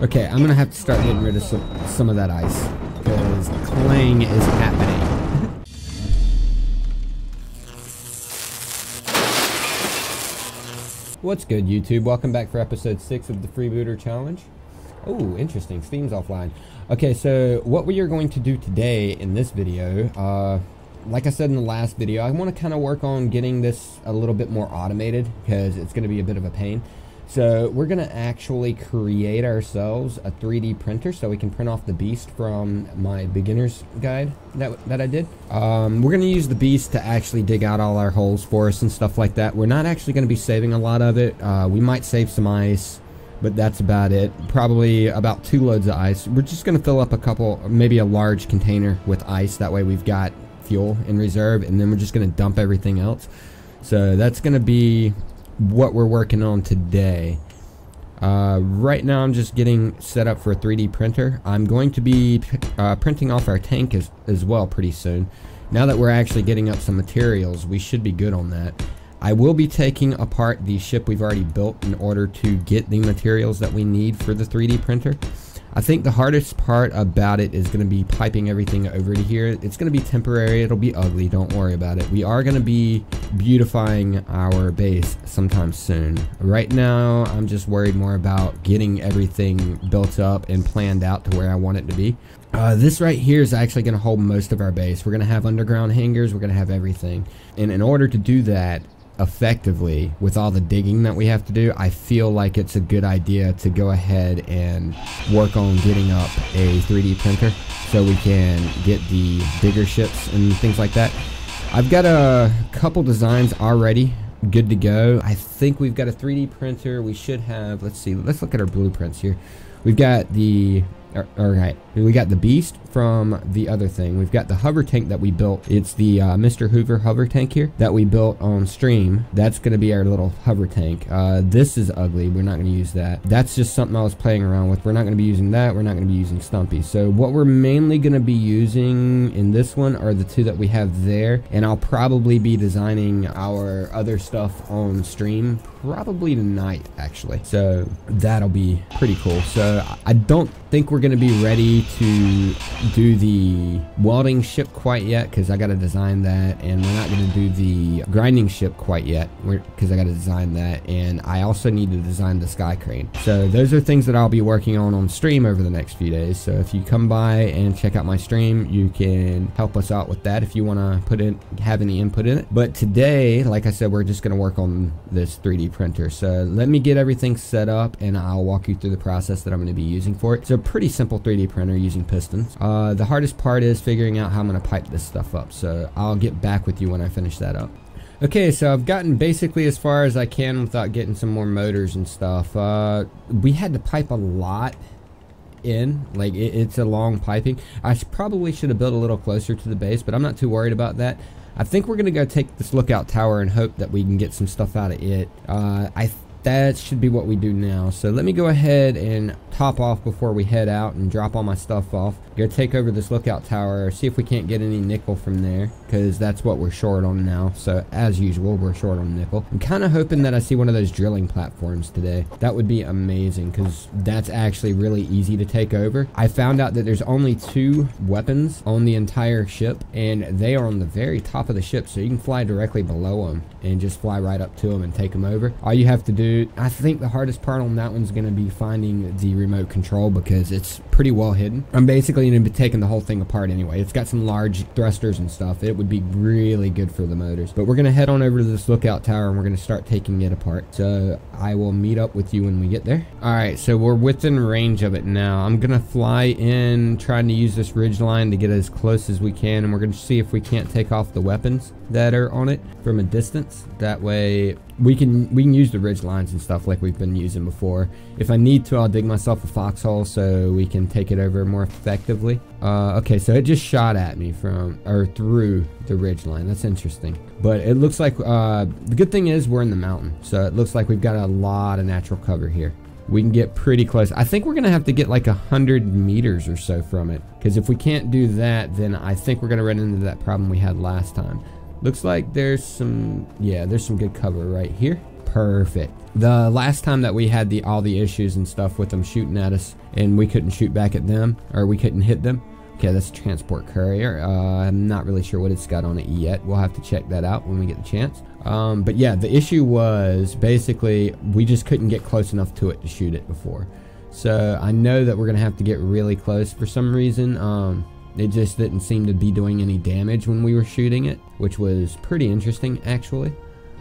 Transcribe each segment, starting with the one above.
Okay, I'm gonna have to start getting rid of some of that ice, because clang is happening. What's good, YouTube? Welcome back for episode 6 of the Freebooter Challenge. Oh, interesting. Steam's offline. Okay, so what we are going to do today in this video, like I said in the last video, I want to kind of work on getting this a little bit more automated because it's going to be a bit of a pain. So we're going to actually create ourselves a 3D printer so we can print off the beast from my beginner's guide that I did. We're going to use the beast to actually dig out all our holes for us and stuff like that. We're not actually going to be saving a lot of it. We might save some ice, but that's about it. Probably about 2 loads of ice. We're just going to fill up a couple, maybe a large container with ice. That way we've got fuel in reserve, and then we're just going to dump everything else. So that's going to be what we're working on today. Right now I'm just getting set up for a 3D printer. I'm going to be printing off our tank as well pretty soon. Now that we're actually getting up some materials, we should be good on that. I will be taking apart the ship we've already built in order to get the materials that we need for the 3D printer. I think the hardest part about it is going to be piping everything over to here. It's going to be temporary. It'll be ugly. Don't worry about it. We are going to be beautifying our base sometime soon. Right now, I'm just worried more about getting everything built up and planned out to where I want it to be. This right here is actually going to hold most of our base. We're going to have underground hangars. We're going to have everything. And in order to do that effectively with all the digging that we have to do, I feel like it's a good idea to go ahead and work on getting up a 3D printer so we can get the bigger ships and things like that. I've got a couple designs already good to go. I think we've got a 3D printer. We should have, let's see, let's look at our blueprints here. We've got the alright, we got the beast from the other thing. We've got the hover tank that we built. It's the Mr. Hoover hover tank here that we built on stream. That's going to be our little hover tank. This is ugly. We're not going to use that. That's just something I was playing around with. We're not going to be using that. We're not going to be using Stumpy. So what we're mainly going to be using in this one are the 2 that we have there. And I'll probably be designing our other stuff on stream probably tonight, actually. So that'll be pretty cool. So I don't think we're going to be ready to do the welding ship quite yet because I got to design that, and we're not going to do the grinding ship quite yet because I got to design that, and I also need to design the sky crane. So those are things that I'll be working on stream over the next few days. So if you come by and check out my stream, you can help us out with that if you want to have any input in it. But today, like I said, we're just going to work on this 3D printer. So let me get everything set up and I'll walk you through the process that I'm going to be using for it. So pretty simple 3D printer using pistons. The hardest part is figuring out how I'm going to pipe this stuff up. So I'll get back with you when I finish that up. Okay, so I've gotten basically as far as I can without getting some more motors and stuff. We had to pipe a lot in, like it's a long piping. I probably should have built a little closer to the base, but I'm not too worried about that. I think we're gonna go take this lookout tower and hope that we can get some stuff out of it. That should be what we do now. So let me go ahead and top off before we head out and drop all my stuff off. Go take over this lookout tower, see if we can't get any nickel from there, because that's what we're short on now. So as usual, we're short on nickel. I'm kind of hoping that I see one of those drilling platforms today. That would be amazing because that's actually really easy to take over. I found out that there's only 2 weapons on the entire ship, and they are on the very top of the ship, so you can fly directly below them and just fly right up to them and take them over. All you have to do, I think the hardest part on that one's going to be finding the remote control because it's pretty well hidden. I'm basically going to be taking the whole thing apart anyway. It's got some large thrusters and stuff. It would be really good for the motors. But we're going to head on over to this lookout tower and we're going to start taking it apart. So I will meet up with you when we get there. Alright, so we're within range of it now. I'm going to fly in trying to use this ridge line to get as close as we can, and we're going to see if we can't take off the weapons that are on it from a distance. That way we can use the ridge lines and stuff like we've been using before. If I need to, I'll dig myself a foxhole so we can take it over more effectively. Okay, so it just shot at me through the ridge line. That's interesting. But it looks like the good thing is we're in the mountain, so it looks like we've got a lot of natural cover here. We can get pretty close. I think we're gonna have to get like 100 meters or so from it, because if we can't do that, then I think we're gonna run into that problem we had last time. Looks like there's some, yeah, there's some good cover right here. Perfect. The last time that we had all the issues and stuff with them shooting at us and we couldn't shoot back at them, or we couldn't hit them. Okay, that's a transport courier. I'm not really sure what it's got on it yet. We'll have to check that out when we get the chance. But yeah, the issue was basically we just couldn't get close enough to it to shoot it before. So I know that we're gonna have to get really close for some reason. It just didn't seem to be doing any damage when we were shooting it, which was pretty interesting actually.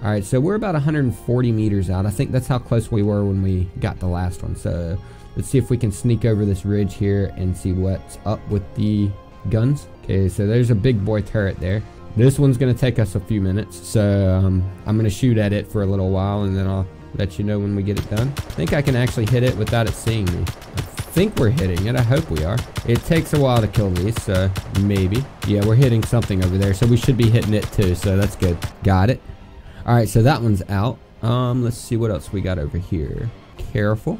All right, so we're about 140 meters out. I think that's how close we were when we got the last one. So let's see if we can sneak over this ridge here and see what's up with the guns. Okay, so there's a big boy turret there. This one's gonna take us a few minutes, so I'm gonna shoot at it for a little while and then I'll let you know when we get it done. I think I can actually hit it without it seeing me. I think we're hitting it. I hope we are. It takes a while to kill these, so maybe. Yeah, we're hitting something over there, so we should be hitting it too, so that's good. Got it. All right, so that one's out. Let's see what else we got over here. Careful,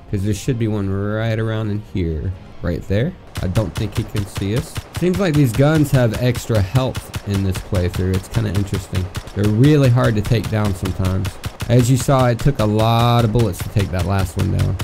because there should be one right around in here. Right there. I don't think he can see us. Seems like these guns have extra health in this playthrough. It's kind of interesting. They're really hard to take down sometimes. As you saw, it took a lot of bullets to take that last one down.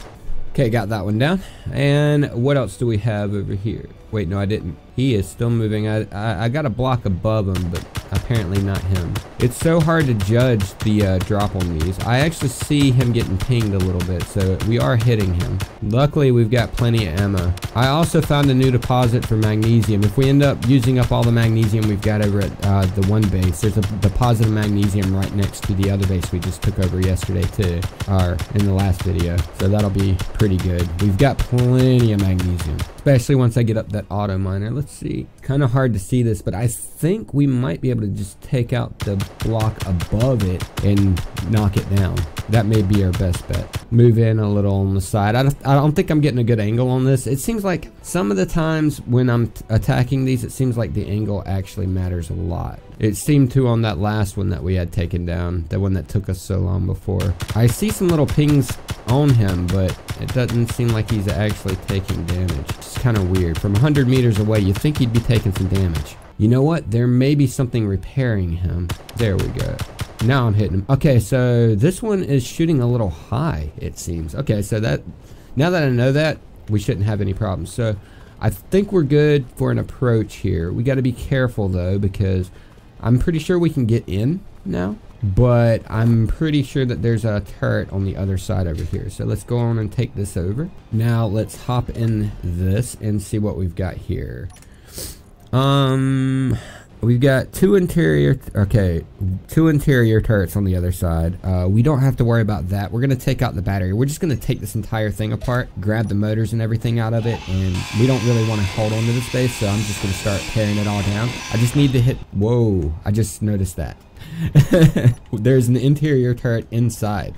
Okay, got that one down. And what else do we have over here? Wait, no, I didn't. He is still moving. I got a block above him, but apparently not him. It's so hard to judge the drop on these. I actually see him getting pinged a little bit, so we are hitting him. Luckily, we've got plenty of ammo. I also found a new deposit for magnesium. If we end up using up all the magnesium we've got over at the one base, there's a deposit of magnesium right next to the other base we just took over yesterday too, or in the last video. So that'll be pretty good. We've got plenty of magnesium, especially once I get up that auto miner. Let's see. Kind of hard to see this, but I think we might be able to just take out the block above it and knock it down. That may be our best bet. Move in a little on the side. I don't think I'm getting a good angle on this. It seems like some of the times when I'm attacking these, it seems like the angle actually matters a lot. It seemed to on that last one that we had taken down, the one that took us so long before. I see some little pings on him, but it doesn't seem like he's actually taking damage. It's kind of weird. From 100 meters away, you'd think he'd be taking some damage. You know what? There may be something repairing him. There we go. Now I'm hitting him. Okay, so this one is shooting a little high, it seems. Okay, so that now that I know that, we shouldn't have any problems. So I think we're good for an approach here. We got to be careful though, because I'm pretty sure we can get in now, but I'm pretty sure that there's a turret on the other side over here. So let's go on and take this over. Now let's hop in this and see what we've got here. We've got two interior turrets on the other side. We don't have to worry about that. We're gonna take out the battery. We're just gonna take this entire thing apart, grab the motors and everything out of it, and we don't really want to hold on to the space, so I'm just gonna start tearing it all down. I just need to hit, whoa, I just noticed that. There's an interior turret inside.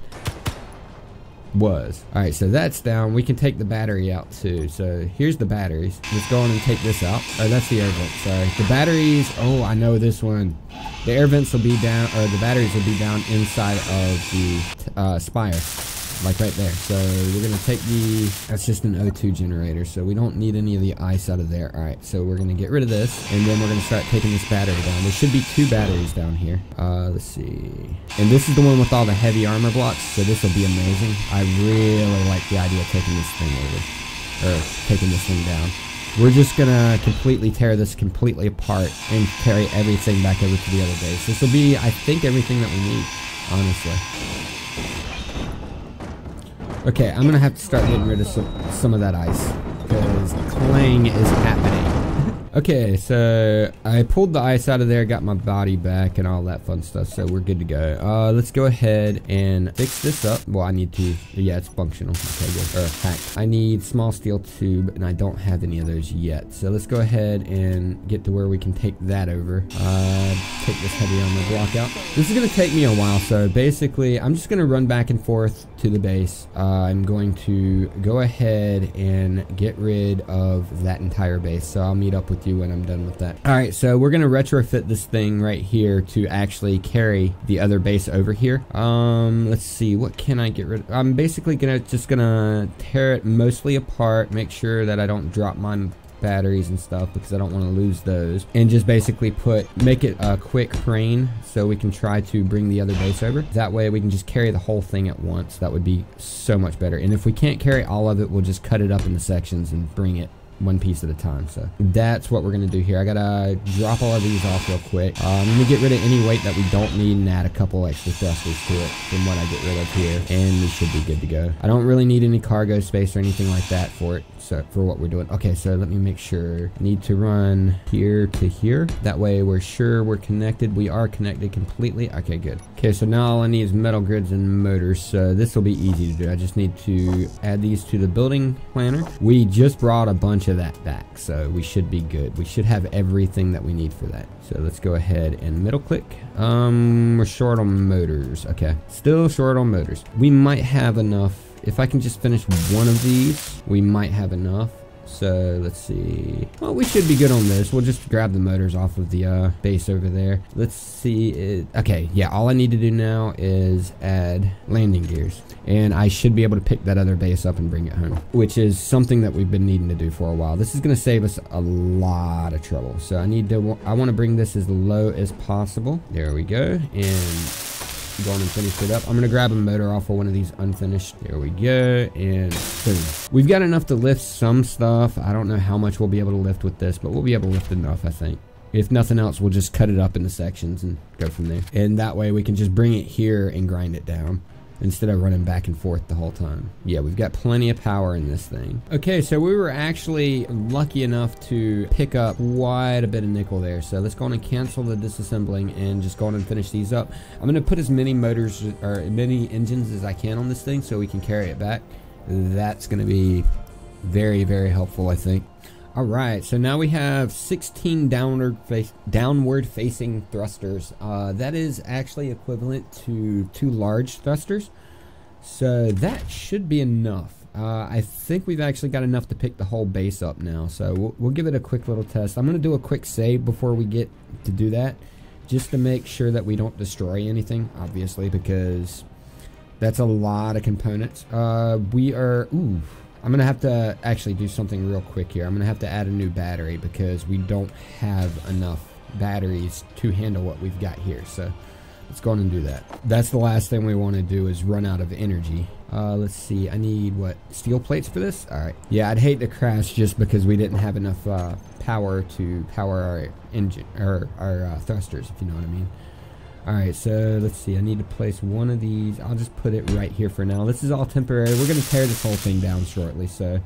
Alright, so that's down. We can take the battery out too. So here's the batteries. Let's go on and take this out. Oh, that's the air vent, sorry. The batteries, oh, I know this one. The air vents will be down, or the batteries will be down inside of the spire. Like right there. So we're gonna take that's just an O2 generator, so we don't need any of the ice out of there. Alright, so we're gonna get rid of this, and then we're gonna start taking this battery down. There should be two batteries down here. Let's see. And this is the one with all the heavy armor blocks, so this will be amazing. I really like the idea of taking this thing over, or taking this thing down. We're just gonna completely tear this completely apart and carry everything back over to the other base. This will be, I think, everything that we need, honestly. Okay, I'm gonna have to start getting rid of some of that ice, because clang is happening. Okay, so I pulled the ice out of there, got my body back and all that fun stuff, so we're good to go. Let's go ahead and fix this up. Well, I need to, yeah, it's functional. Okay, good. Or hacked. I need small steel tube, and I don't have any of those yet. So let's go ahead and get to where we can take that over. Take this heavy armor block out. This is gonna take me a while, so basically, I'm just gonna run back and forth to the base. I'm going to go ahead and get rid of that entire base, so I'll meet up with you when I'm done with that. Alright, so we're gonna retrofit this thing right here to actually carry the other base over here. Let's see, what can I get rid of? I'm basically gonna tear it mostly apart, make sure that I don't drop my batteries and stuff because I don't want to lose those, and just basically make it a quick crane so we can try to bring the other base over. That way we can just carry the whole thing at once. That would be so much better. And if we can't carry all of it, we'll just cut it up into sections and bring it one piece at a time. So that's what we're gonna do here. I gotta drop all of these off real quick. I'm gonna get rid of any weight that we don't need and add a couple extra thrusters to it from what I get rid of here, and we should be good to go. I don't really need any cargo space or anything like that for it, so for what we're doing. Okay, so let me make sure. I need to run here to here. That way we're sure we're connected. We are connected completely. Okay, good. Okay, so now all I need is metal grids and motors, so this will be easy to do. I just need to add these to the building planner. We just brought a bunch of that back, so we should be good. We should have everything that we need for that. So let's go ahead and middle click. We're short on motors. Okay, still short on motors. We might have enough. If I can just finish one of these, we might have enough. So let's see. Well, we should be good on this. We'll just grab the motors off of the base over there. Let's see. Okay, yeah, all I need to do now is add landing gears, and I should be able to pick that other base up and bring it home, which is something that we've been needing to do for a while. This is going to save us a lot of trouble. So I want to bring this as low as possible. There we go. And go on and finish it up. I'm gonna grab a motor off of one of these unfinished. There we go, and boom. We've got enough to lift some stuff. I don't know how much we'll be able to lift with this, but we'll be able to lift enough, I think. If nothing else, we'll just cut it up into sections and go from there. And that way we can just bring it here and grind it down instead of running back and forth the whole time. Yeah, we've got plenty of power in this thing. Okay, so we were actually lucky enough to pick up quite a bit of nickel there. So let's go on and cancel the disassembling and just go on and finish these up. I'm gonna put as many motors or many engines as I can on this thing so we can carry it back. That's gonna be very, very helpful, I think. All right, so now we have 16 downward facing thrusters. That is actually equivalent to 2 large thrusters. So that should be enough. I think we've actually got enough to pick the whole base up now. So we'll give it a quick little test. I'm gonna do a quick save before we get to do that, just to make sure that we don't destroy anything, obviously, because that's a lot of components. I'm gonna have to actually do something real quick here. I'm gonna have to add a new battery because we don't have enough batteries to handle what we've got here. So let's go on and do that. That's the last thing we want to do, is run out of energy. Let's see. I need what, steel plates for this? All right. Yeah, I'd hate to crash just because we didn't have enough power to power our engine or our thrusters, if you know what I mean. Alright, so let's see. I need to place one of these. I'll just put it right here for now. This is all temporary. We're going to tear this whole thing down shortly. So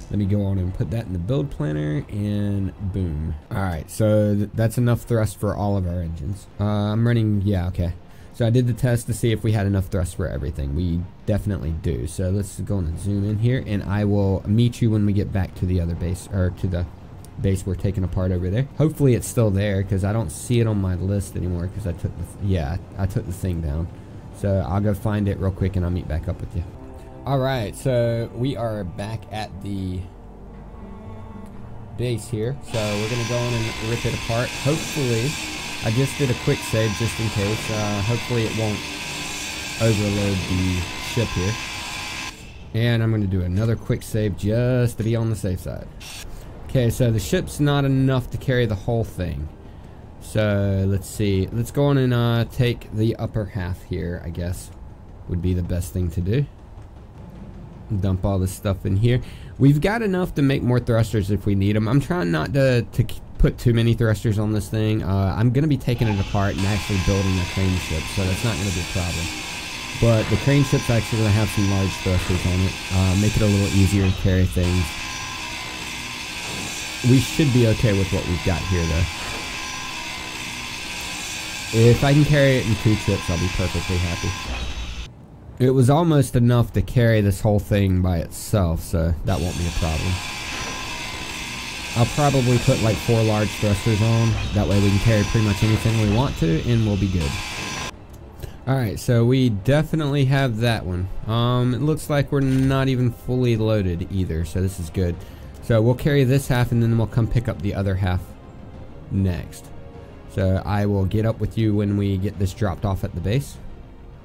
let me go on and put that in the build planner, and boom. Alright, so that's enough thrust for all of our engines. I'm running, yeah, okay. So I did the test to see if we had enough thrust for everything. We definitely do. So let's go on and zoom in here, and I will meet you when we get back to the other base, or to the base we're taking apart over there. Hopefully it's still there, because I don't see it on my list anymore, because I took the thing down. So I'll go find it real quick and I'll meet back up with you. Alright, so we are back at the base here. So we're gonna go on and rip it apart. Hopefully, I just did a quick save just in case. Hopefully it won't overload the ship here. And I'm gonna do another quick save just to be on the safe side. Okay, so the ship's not enough to carry the whole thing. So let's see. Let's go on and take the upper half here, I guess, would be the best thing to do. Dump all this stuff in here. We've got enough to make more thrusters if we need them. I'm trying not to put too many thrusters on this thing. I'm going to be taking it apart and actually building a crane ship, so that's not going to be a problem. But the crane ship's actually going to have some large thrusters on it. Make it a little easier to carry things. We should be okay with what we've got here, though. If I can carry it in 2 trips, I'll be perfectly happy. It was almost enough to carry this whole thing by itself, so that won't be a problem. I'll probably put like 4 large thrusters on. That way we can carry pretty much anything we want to, and we'll be good. Alright, so we definitely have that one. It looks like we're not even fully loaded either, so this is good. So we'll carry this half, and then we'll come pick up the other half next. So I will get up with you when we get this dropped off at the base.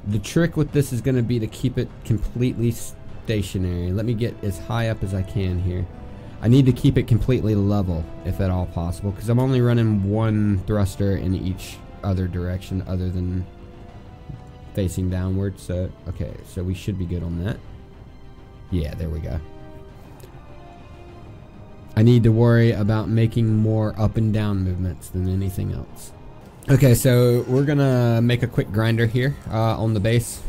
The trick with this is going to be to keep it completely stationary. Let me get as high up as I can here. I need to keep it completely level, if at all possible, because I'm only running one thruster in each other direction other than facing downward. So, okay, so we should be good on that. Yeah, there we go. I need to worry about making more up and down movements than anything else. Okay, so we're gonna make a quick grinder here on the base.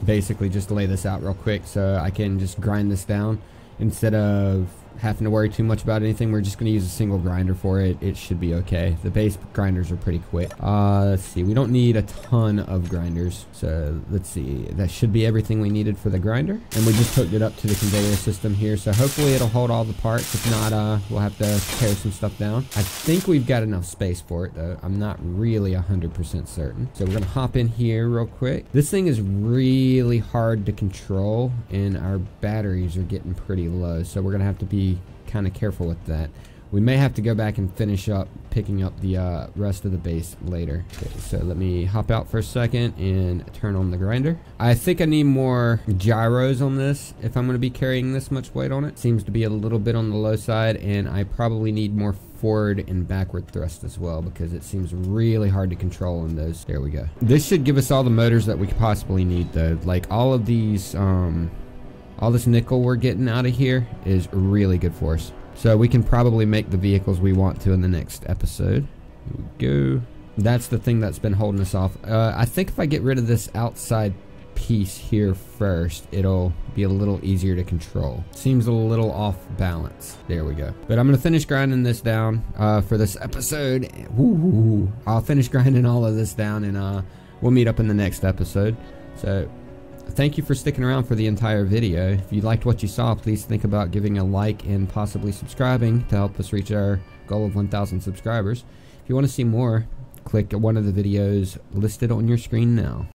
Basically just lay this out real quick so I can just grind this down instead of having to worry too much about anything. We're just going to use a single grinder for it. It should be okay. The base grinders are pretty quick. Let's see. We don't need a ton of grinders. So let's see. That should be everything we needed for the grinder. And we just hooked it up to the conveyor system here. So hopefully it'll hold all the parts. If not, we'll have to tear some stuff down. I think we've got enough space for it though. I'm not really 100% certain. So we're going to hop in here real quick. This thing is really hard to control and our batteries are getting pretty low. So we're going to have to be kind of careful with that. We may have to go back and finish up picking up the rest of the base later. Okay, so let me hop out for a second and turn on the grinder. I think I need more gyros on this if I'm going to be carrying this much weight on it. Seems to be a little bit on the low side, and I probably need more forward and backward thrust as well because it seems really hard to control in those. There we go. This should give us all the motors that we could possibly need though. Like all of these all this nickel we're getting out of here is really good for us. So we can probably make the vehicles we want to in the next episode. Here we go. That's the thing that's been holding us off. I think if I get rid of this outside piece here first, it'll be a little easier to control. Seems a little off balance. There we go. But I'm going to finish grinding this down for this episode. Woo-hoo-hoo. I'll finish grinding all of this down and we'll meet up in the next episode. So thank you for sticking around for the entire video. If you liked what you saw, please think about giving a like and possibly subscribing to help us reach our goal of 1,000 subscribers. If you want to see more, click one of the videos listed on your screen now.